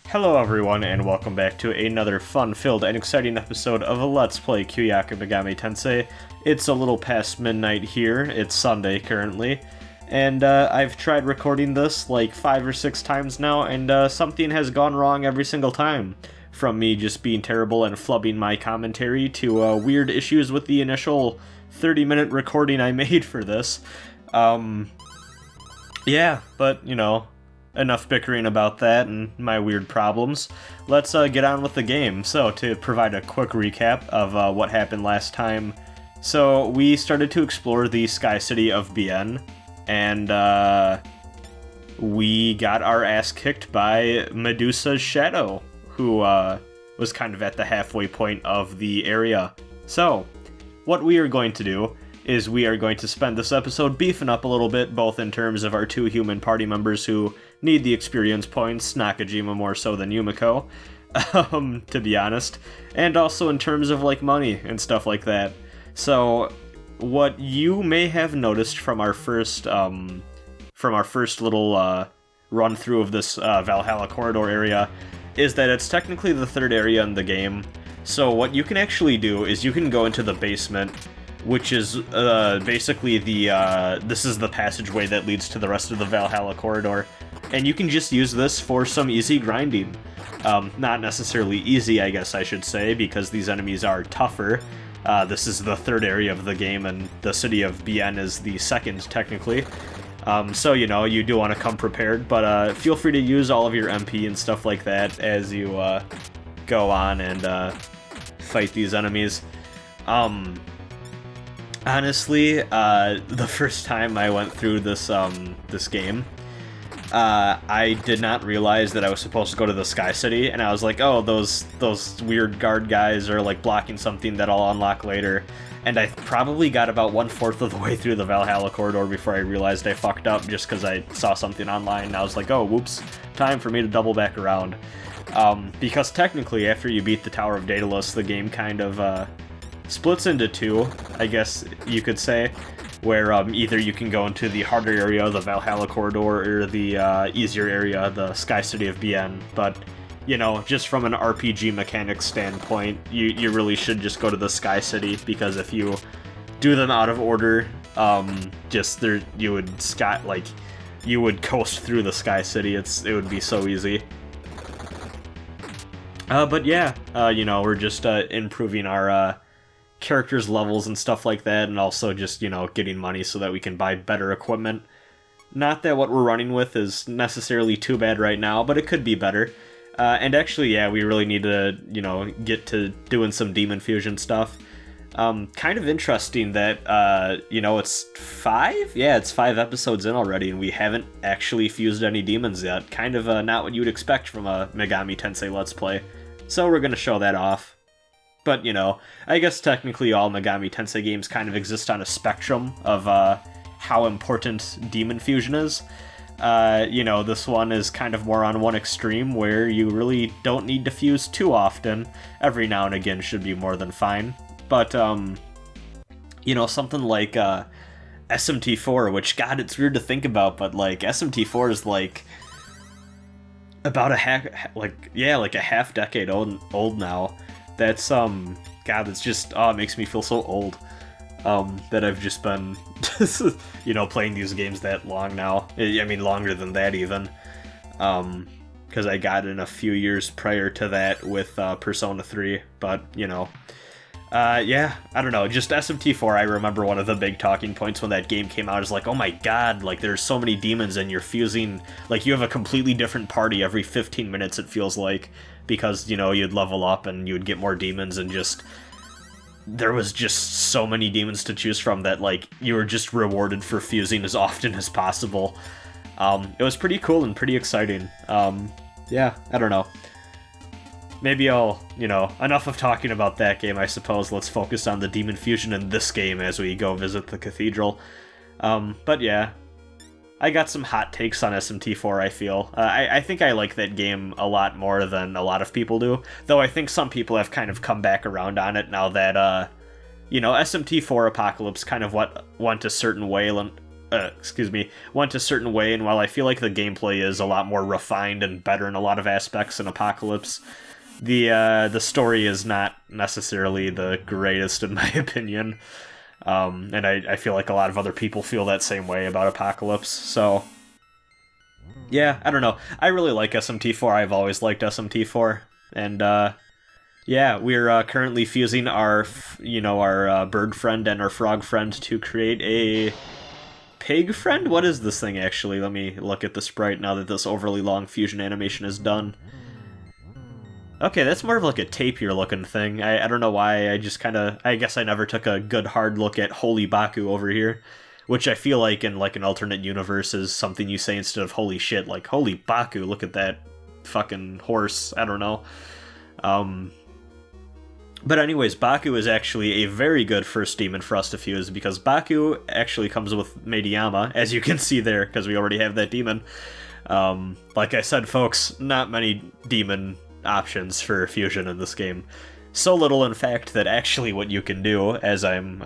Hello everyone, and welcome back to another fun-filled and exciting episode of Let's Play Kyuuyaku Megami Tensei. It's a little past midnight here, it's Sunday currently, and I've tried recording this like 5 or 6 times now, and something has gone wrong every single time. From me just being terrible and flubbing my commentary to weird issues with the initial 30-minute recording I made for this. Yeah, but, you know, enough bickering about that and my weird problems. Let's get on with the game. So, to provide a quick recap of what happened last time, so we started to explore the Sky City of Bien, and we got our ass kicked by Medusa's Shadow, who was kind of at the halfway point of the area. So, what we are going to do is we are going to spend this episode beefing up a little bit, both in terms of our 2 human party members who need the experience points, Nakajima more so than Yumiko, to be honest, and also in terms of, like, money and stuff like that. So, what you may have noticed from our first little run-through of this Valhalla corridor area is that it's technically the 3rd area in the game. So what you can actually do is you can go into the basement, which is basically this is the passageway that leads to the rest of the Valhalla corridor, and you can just use this for some easy grinding. Not necessarily easy, I guess I should say, because these enemies are tougher. This is the 3rd area of the game, and the city of Bien is the 2nd, technically. So, you know, you do want to come prepared, but feel free to use all of your MP and stuff like that as you go on and fight these enemies. Honestly, the first time I went through this this game, I did not realize that I was supposed to go to the Sky City, and I was like, oh, those weird guard guys are like blocking something that I'll unlock later. And I probably got about 1/4 of the way through the Valhalla corridor before I realized I fucked up just because I saw something online, and I was like, oh, whoops, time for me to double back around. Because technically, after you beat the Tower of Daedalus, the game kind of splits into 2, I guess you could say, where either you can go into the harder area of the Valhalla corridor or the easier area, the Sky City of Bien, but, you know, just from an RPG mechanics standpoint, you really should just go to the Sky City, because if you do them out of order, you would coast through the Sky City. It would be so easy. But yeah, you know, we're just improving our characters' levels and stuff like that, and also just, you know, getting money so that we can buy better equipment. Not that what we're running with is necessarily too bad right now, but it could be better. And actually, yeah, we really need to, you know, get to doing some demon fusion stuff. Kind of interesting that, you know, it's 5? Yeah, it's 5 episodes in already, and we haven't actually fused any demons yet. Kind of not what you would expect from a Megami Tensei Let's Play. So we're gonna show that off. But, you know, I guess technically all Megami Tensei games kind of exist on a spectrum of how important demon fusion is. You know, this one is kind of more on one extreme, where you really don't need to fuse too often. Every now and again should be more than fine. But, you know, something like SMT4, which, God, it's weird to think about, but, like, SMT4 is, like, about a half decade old now. That's, God, it's just, it makes me feel so old. That I've just been, you know, playing these games that long now. I mean, longer than that even. Because I got in a few years prior to that with Persona 3, but, you know. Yeah, I don't know, just SMT4, I remember one of the big talking points when that game came out is like, oh my god, like, there's so many demons and you're fusing, like, you have a completely different party every 15 minutes, it feels like, because, you know, you'd level up and you'd get more demons, and just, there was just so many demons to choose from that, like, you were just rewarded for fusing as often as possible. It was pretty cool and pretty exciting. Yeah, I don't know. Maybe I'll, you know, enough of talking about that game, I suppose. Let's focus on the demon fusion in this game as we go visit the cathedral. But yeah, I got some hot takes on SMT4, I feel. I think I like that game a lot more than a lot of people do, though I think some people have kind of come back around on it now that, you know, SMT4 Apocalypse kind of went a certain way excuse me, went a certain way, and while I feel like the gameplay is a lot more refined and better in a lot of aspects in Apocalypse, the story is not necessarily the greatest in my opinion. And I feel like a lot of other people feel that same way about Apocalypse, so... Yeah, I don't know. I really like SMT4, I've always liked SMT4, and, yeah, we're currently fusing our bird friend and our frog friend to create a pig friend? What is this thing, actually? Let me look at the sprite now that this overly long fusion animation is done. Okay, that's more of like a tapir-looking thing. I don't know why, I guess I never took a good hard look at Holy Baku over here, which I feel like in like an alternate universe is something you say instead of holy shit, like, Holy Baku, look at that fucking horse, I don't know. But anyways, Baku is actually a very good first demon for us to fuse, because Baku actually comes with Meidiyama, as you can see there, because we already have that demon. Like I said, folks, not many demon options for fusion in this game. So little, in fact, that actually what you can do, as I'm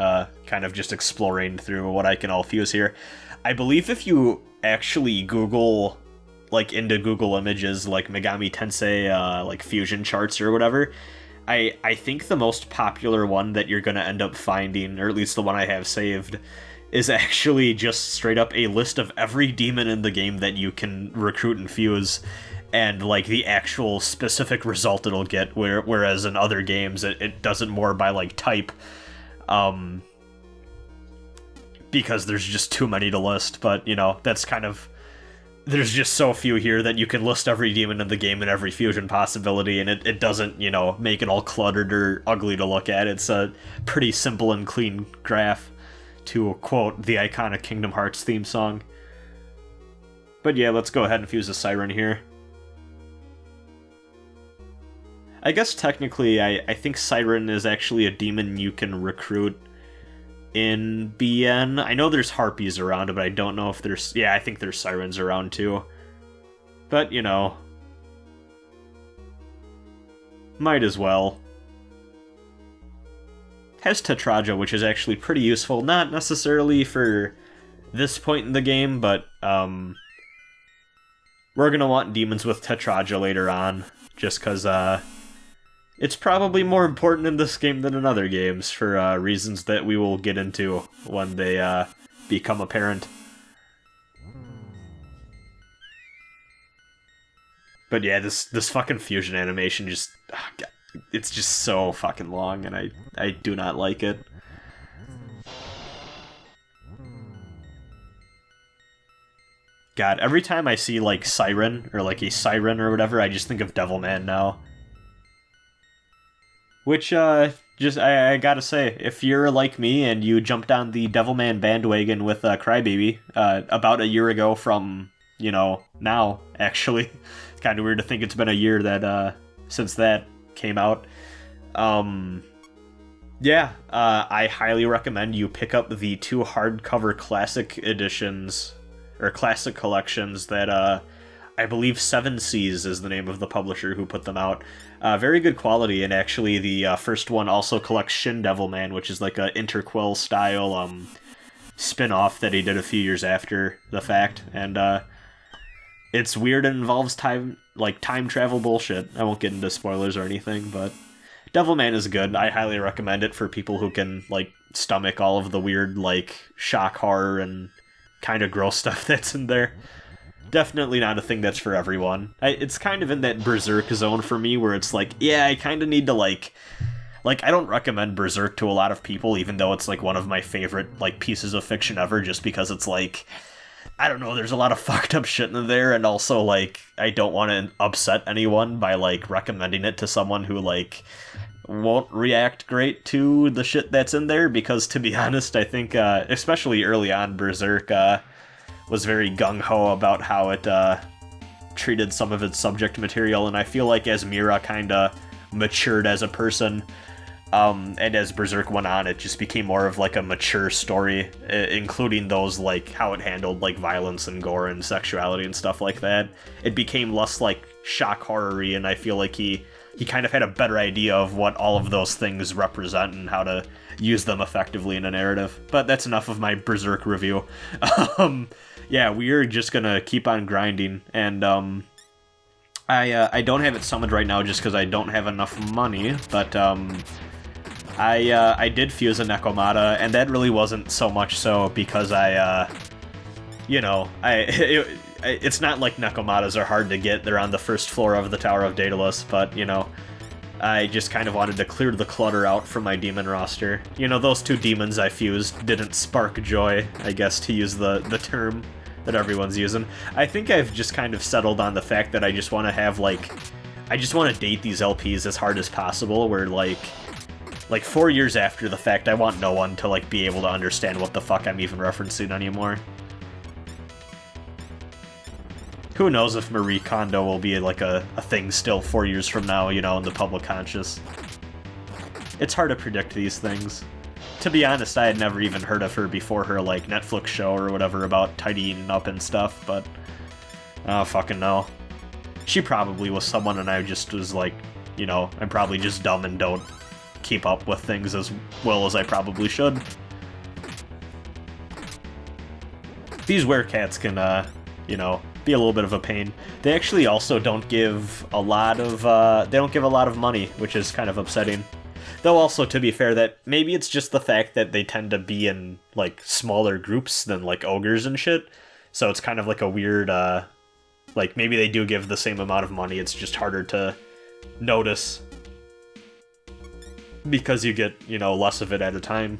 kind of just exploring through what I can all fuse here, I believe if you actually Google, like, into Google Images, like, Megami Tensei, like, fusion charts or whatever, I think the most popular one that you're going to end up finding, or at least the one I have saved, is actually just straight up a list of every demon in the game that you can recruit and fuse, and like the actual specific result it'll get, whereas in other games it does it more by like type, because there's just too many to list. But you know, that's kind of, there's just so few here that you can list every demon in the game and every fusion possibility, and it doesn't, you know, make it all cluttered or ugly to look at. It's a pretty simple and clean graph, to quote the iconic Kingdom Hearts theme song. But yeah, let's go ahead and fuse a Siren here. I guess technically I think Siren is actually a demon you can recruit in BN. I know there's Harpies around, but I don't know if there's... Yeah, I think there's Sirens around too. But, you know, might as well. Has Tetraja, which is actually pretty useful. Not necessarily for this point in the game, but we're gonna want demons with Tetraja later on, just because it's probably more important in this game than in other games, for reasons that we will get into when they become apparent. But yeah, this fucking fusion animation just... God, it's just so fucking long, and I do not like it. God, every time I see, like, Siren, or like a Siren or whatever, I just think of Devilman now. Which, I gotta say, if you're like me and you jumped on the Devilman bandwagon with Crybaby, about a year ago from, you know, now, actually. It's kind of weird to think it's been a year that, since that came out. Yeah, I highly recommend you pick up the 2 hardcover classic editions, or classic collections that, I believe 7 Seas is the name of the publisher who put them out. Very good quality, and actually the first one also collects Shin Devilman, which is like a Interquill style spin-off that he did a few years after the fact, and it's weird and involves time travel bullshit. I won't get into spoilers or anything, but Devilman is good. I highly recommend it for people who can like stomach all of the weird like shock horror and kind of gross stuff that's in there. Definitely not a thing that's for everyone. It's kind of in that Berserk zone for me, where it's like, yeah, I kind of need to like, I don't recommend Berserk to a lot of people, even though it's like one of my favorite like pieces of fiction ever, just because it's like, I don't know, there's a lot of fucked up shit in there, and also like, I don't want to upset anyone by like recommending it to someone who like won't react great to the shit that's in there, because to be honest, I think, especially early on, Berserk, was very gung-ho about how it treated some of its subject material, and I feel like as Mira kinda matured as a person, and as Berserk went on, it just became more of like a mature story, including those like how it handled like violence and gore and sexuality and stuff like that. It became less like shock horror-y, and I feel like he kind of had a better idea of what all of those things represent and how to use them effectively in a narrative. But that's enough of my Berserk review. Yeah, we are just gonna keep on grinding, and I don't have it summoned right now just because I don't have enough money, but I did fuse a Nekomata, and that really wasn't so much so because it's not like Nekomatas are hard to get. They're on the first floor of the Tower of Daedalus, but, I just kind of wanted to clear the clutter out from my demon roster. Those 2 demons I fused didn't spark joy, I guess, to use the term that everyone's using. I think I've just kind of settled on the fact that I just want to have, I just want to date these LPs as hard as possible, where, like 4 years after the fact, I want no one to, be able to understand what the fuck I'm even referencing anymore. Who knows if Marie Kondo will be, a thing still 4 years from now, in the public conscious. It's hard to predict these things. To be honest, I had never even heard of her before her, Netflix show or whatever about tidying up and stuff, but I don't fucking know. She probably was someone and I just was I'm probably just dumb and don't keep up with things as well as I probably should. These werecats can, be a little bit of a pain. They actually also don't give a lot of money, which is kind of upsetting. Though also, to be fair, that maybe it's just the fact that they tend to be in, smaller groups than, ogres and shit. So it's kind of a weird, maybe they do give the same amount of money, it's just harder to notice. Because you get, less of it at a time.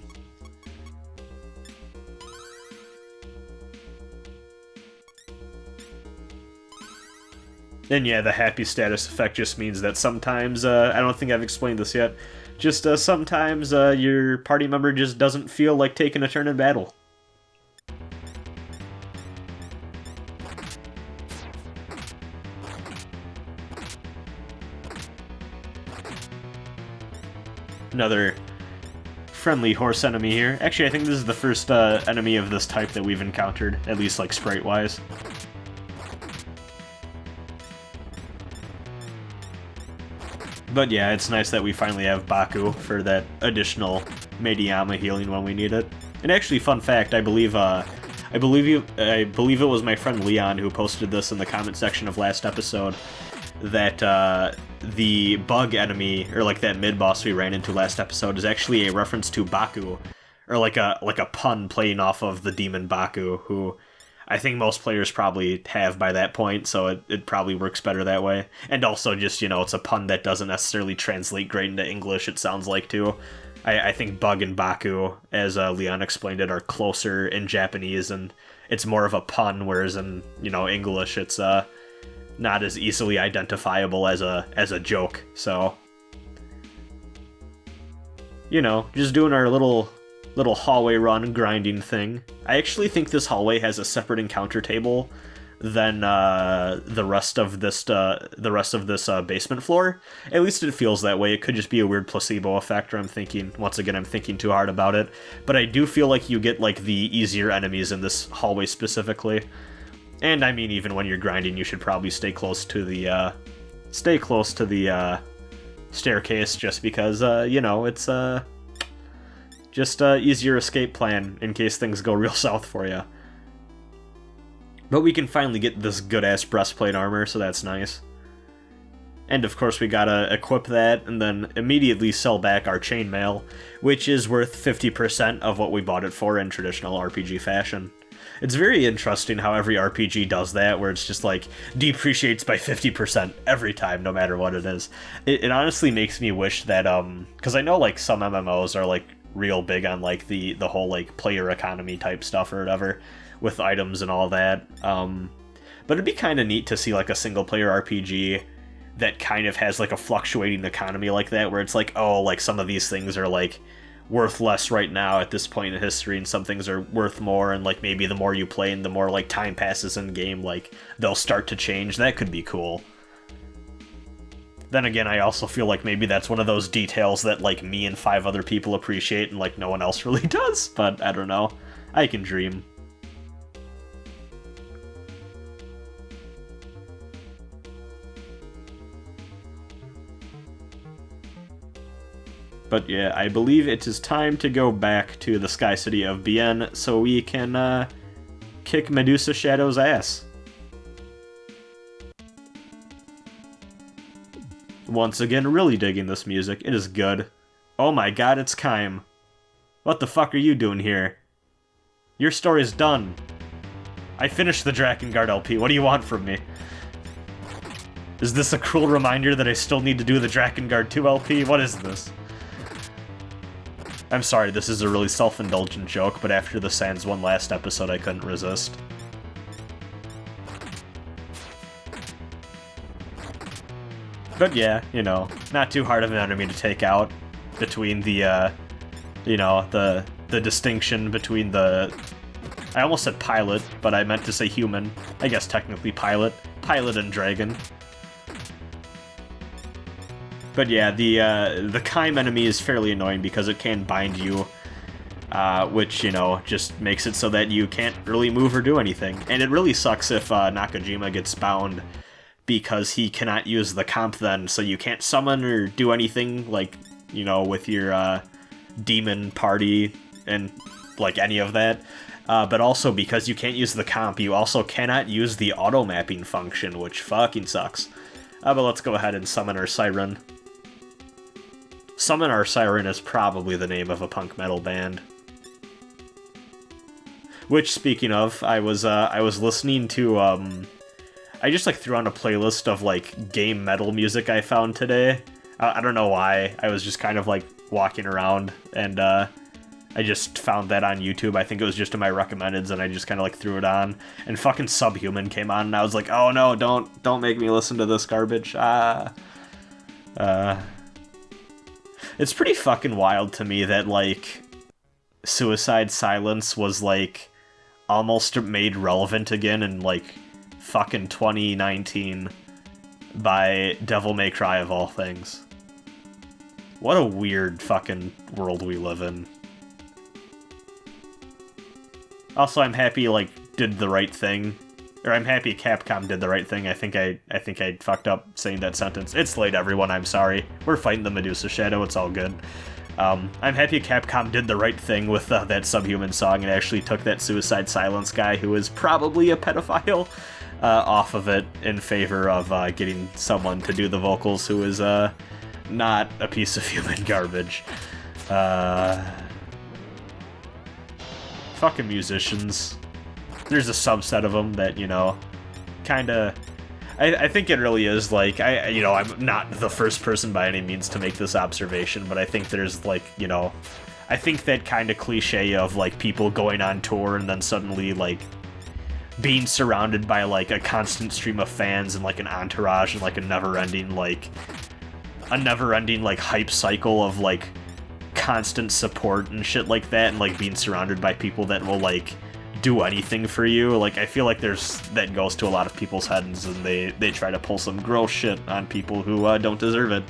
And yeah, the happy status effect just means that sometimes, I don't think I've explained this yet, just sometimes your party member just doesn't feel like taking a turn in battle. Another friendly horse enemy here. Actually, I think this is the first enemy of this type that we've encountered, at least sprite-wise. But yeah, it's nice that we finally have Baku for that additional Meidiyama healing when we need it. And actually, fun fact, I believe it was my friend Leon who posted this in the comment section of last episode, that the bug enemy, or that mid-boss we ran into last episode, is actually a reference to Baku, or a pun playing off of the demon Baku, who I think most players probably have by that point, so it probably works better that way. And also just, it's a pun that doesn't necessarily translate great into English, it sounds like, too. I think Bug and Baku, as Leon explained it, are closer in Japanese, and it's more of a pun, whereas in, English it's not as easily identifiable as a joke, so... just doing our little hallway run grinding thing. I actually think this hallway has a separate encounter table than the rest of this basement floor. At least it feels that way. It could just be a weird placebo effect, or I'm thinking too hard about it. But I do feel like you get the easier enemies in this hallway specifically. And I mean, even when you're grinding, you should probably stay close to the staircase, just because it's just easier escape plan in case things go real south for you. But we can finally get this good-ass breastplate armor, so that's nice. And of course we gotta equip that, and then immediately sell back our chainmail, which is worth 50% of what we bought it for in traditional RPG fashion. It's very interesting how every RPG does that, where it's just depreciates by 50% every time, no matter what it is. It honestly makes me wish that, because I know some MMOs are real big on the whole player economy type stuff or whatever with items and all that, but it'd be kind of neat to see a single player RPG that kind of has a fluctuating economy like that, where it's some of these things are worth less right now at this point in history, and some things are worth more, and maybe the more you play and the more time passes in game, they'll start to change. That could be cool. Then again, I also feel maybe that's one of those details that, me and 5 other people appreciate and, no one else really does, but I don't know. I can dream. But yeah, I believe it is time to go back to the Sky City of Bien so we can kick Medusa Shadow's ass. Once again, really digging this music. It is good. Oh my god, it's Kaim. What the fuck are you doing here? Your story's done. I finished the Drakengard LP. What do you want from me? Is this a cruel reminder that I still need to do the Drakengard 2 LP? What is this? I'm sorry, this is a really self-indulgent joke, but after the Sans one last episode, I couldn't resist. But yeah, you know, not too hard of an enemy to take out between the, you know, the distinction between the... I almost said pilot, but I meant to say human. I guess technically pilot. Pilot and dragon. But yeah, the Kaim enemy is fairly annoying because it can bind you, which, you know, just makes it so that you can't really move or do anything. And it really sucks if Nakajima gets bound because he cannot use the comp then, so you can't summon or do anything, like, you know, with your demon party and, like, any of that. But also because you can't use the comp, you also cannot use the auto-mapping function, which fucking sucks. But let's go ahead and summon our Siren. Summon Our Siren is probably the name of a punk metal band. Which, speaking of, I was listening to, I just, like, threw on a playlist of, like, game metal music I found today. I don't know why. I was just kind of, like, walking around, and, I just found that on YouTube. I think it was just in my recommendeds, and I just kind of, like, threw it on. And fucking Subhuman came on, and I was like, oh no, don't make me listen to this garbage. It's pretty fucking wild to me that, like, Suicide Silence was, like, almost made relevant again in, like, fucking 2019 by Devil May Cry of all things. What a weird fucking world we live in. Also, I'm happy, like, did the right thing. Or I'm happy Capcom did the right thing. I think I fucked up saying that sentence. It's late, everyone, I'm sorry. We're fighting the Medusa Shadow, it's all good. I'm happy Capcom did the right thing with that Subhuman song and actually took that Suicide Silence guy, who is probably a pedophile, off of it in favor of getting someone to do the vocals who is not a piece of human garbage. Fucking musicians. There's a subset of them that, you know, kinda... I think it really is, like, you know, I'm not the first person by any means to make this observation, but I think there's, like, you know, I think that kind of cliche of, like, people going on tour and then suddenly, like, being surrounded by, like, a constant stream of fans and, like, an entourage and, like, a never-ending, like, hype cycle of, like, constant support and shit like that, and, like, being surrounded by people that will, like, do anything for you. Like, I feel like that goes to a lot of people's heads, and they try to pull some gross shit on people who don't deserve it.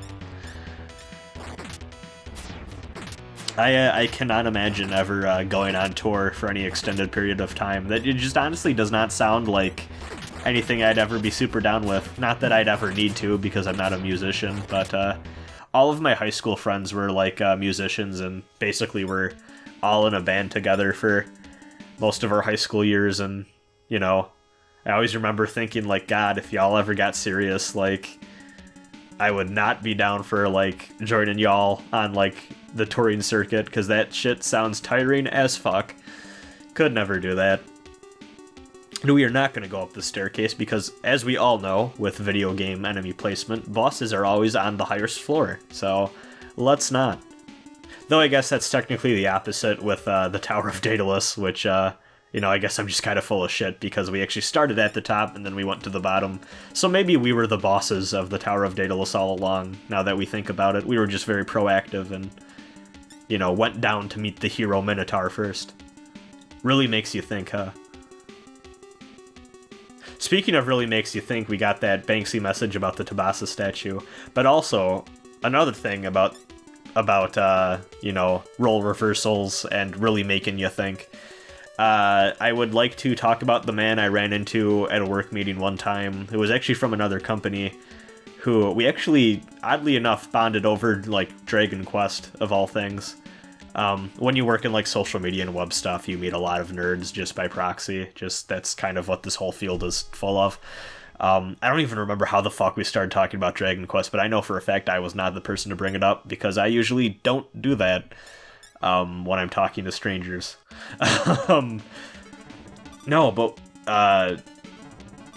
I cannot imagine ever going on tour for any extended period of time. That it just honestly does not sound like anything I'd ever be super down with. Not that I'd ever need to, because I'm not a musician, but all of my high school friends were, like, musicians, and basically we're all in a band together for most of our high school years, and, you know, I always remember thinking, like, God, if y'all ever got serious, like, I would not be down for, like, joining y'all on, like, the touring circuit, because that shit sounds tiring as fuck. Could never do that. And we are not going to go up the staircase, because, as we all know, with video game enemy placement, bosses are always on the highest floor, so let's not. Though I guess that's technically the opposite with the Tower of Daedalus, which, you know, I guess I'm just kind of full of shit because we actually started at the top and then we went to the bottom. So maybe we were the bosses of the Tower of Daedalus all along, now that we think about it. We were just very proactive and, you know, went down to meet the hero Minotaur first. Really makes you think, huh? Speaking of really makes you think, we got that Banksy message about the Tabasa statue, but also another thing about you know, role reversals and really making you think. I would like to talk about the man I ran into at a work meeting one time, who was actually from another company, who we actually, oddly enough, bonded over, like, Dragon Quest, of all things. When you work in, like, social media and web stuff, you meet a lot of nerds just by proxy. That's kind of what this whole field is full of. I don't even remember how the fuck we started talking about Dragon Quest, but I know for a fact I was not the person to bring it up, because I usually don't do that when I'm talking to strangers. No, but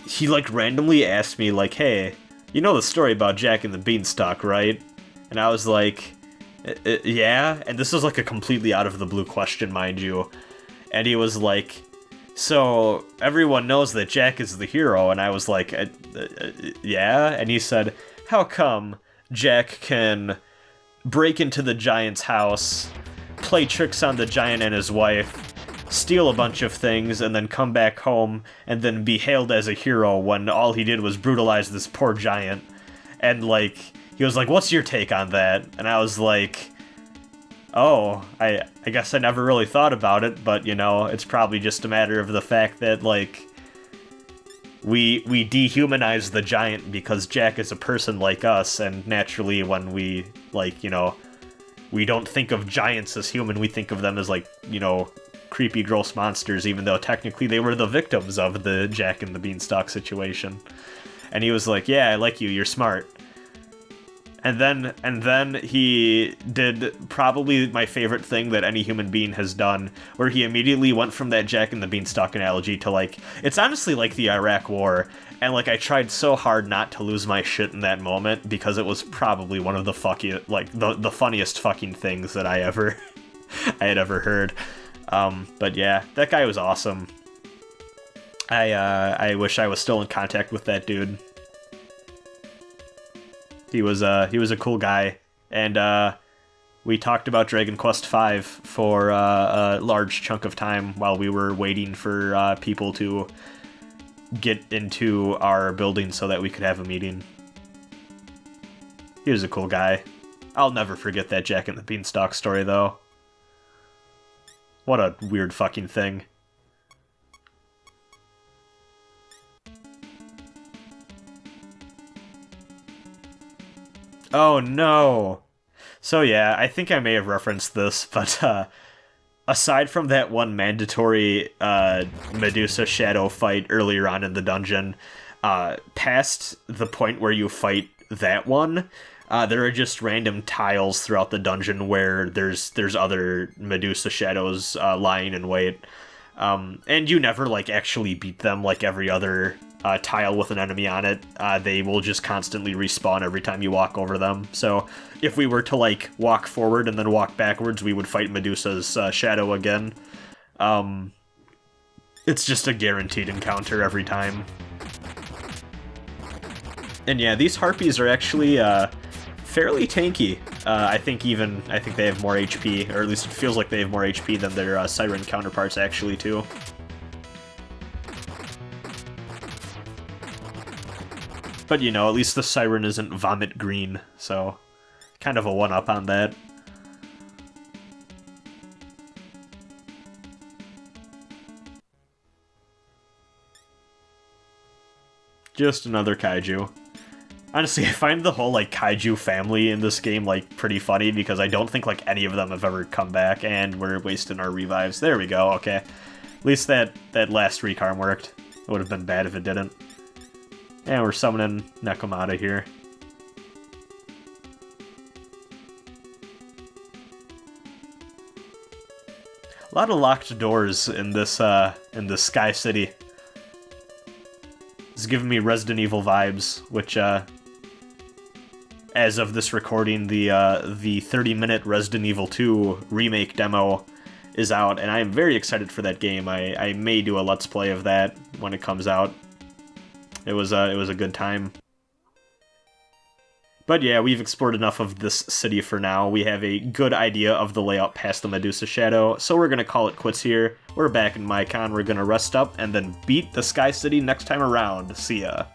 he, like, randomly asked me, like, hey, you know the story about Jack and the Beanstalk, right? And I was like, yeah? And this was, like, a completely out of the blue question, mind you. And he was like, so everyone knows that Jack is the hero, and I was like, yeah? And he said, how come Jack can break into the giant's house, play tricks on the giant and his wife, steal a bunch of things, and then come back home and then be hailed as a hero when all he did was brutalize this poor giant? And, like, he was like, what's your take on that? And I was like, oh, I guess I never really thought about it, but, you know, it's probably just a matter of the fact that, like, we dehumanize the giant because Jack is a person like us, and naturally when we, like, you know, we don't think of giants as human, we think of them as, like, you know, creepy, gross monsters, even though technically they were the victims of the Jack and the Beanstalk situation. And he was like, yeah, I like you, you're smart. And then he did probably my favorite thing that any human being has done, where he immediately went from that Jack and the Beanstalk analogy to, like, it's honestly like the Iraq War, and, like, I tried so hard not to lose my shit in that moment, because it was probably one of the the funniest fucking things that I had ever heard. But yeah, that guy was awesome. I wish I was still in contact with that dude. He was a cool guy, and we talked about Dragon Quest V for a large chunk of time while we were waiting for people to get into our building so that we could have a meeting. He was a cool guy. I'll never forget that Jack and the Beanstalk story, though. What a weird fucking thing. Oh no! So yeah, I think I may have referenced this, but aside from that one mandatory Medusa Shadow fight earlier on in the dungeon, past the point where you fight that one, there are just random tiles throughout the dungeon where there's other Medusa Shadows lying in wait. And you never, like, actually beat them like every other tile with an enemy on it. They will just constantly respawn every time you walk over them. So if we were to, like, walk forward and then walk backwards, we would fight Medusa's shadow again. It's just a guaranteed encounter every time. And yeah, these harpies are actually fairly tanky. I think they have more HP, or at least it feels like they have more HP than their Siren counterparts actually, too. But, you know, at least the Siren isn't vomit green, so kind of a one-up on that. Just another kaiju. Honestly, I find the whole, like, kaiju family in this game, like, pretty funny, because I don't think, like, any of them have ever come back, and we're wasting our revives. There we go, okay. At least that last recarm worked. It would have been bad if it didn't. And we're summoning Nekomata here. A lot of locked doors in this Sky City. It's giving me Resident Evil vibes, which, as of this recording, the 30-minute Resident Evil 2 remake demo is out, and I am very excited for that game. I may do a Let's Play of that when it comes out. It was a good time. But yeah, we've explored enough of this city for now. We have a good idea of the layout past the Medusa Shadow, so we're gonna call it quits here. We're back in Mycon, we're gonna rest up, and then beat the Sky City next time around. See ya.